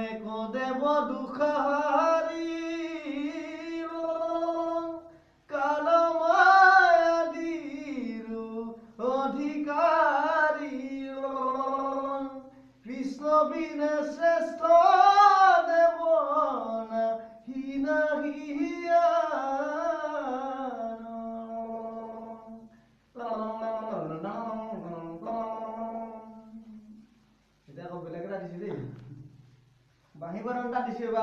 এক দেব দুখারি কাল মায়াদির অধিকারী কৃষ্ণ বিনে শ্রেষ্ঠ দেব না হিনা হিয়া বেলেগ এটা দিছে দেই বাঁহী বাদন এটা দিছে বা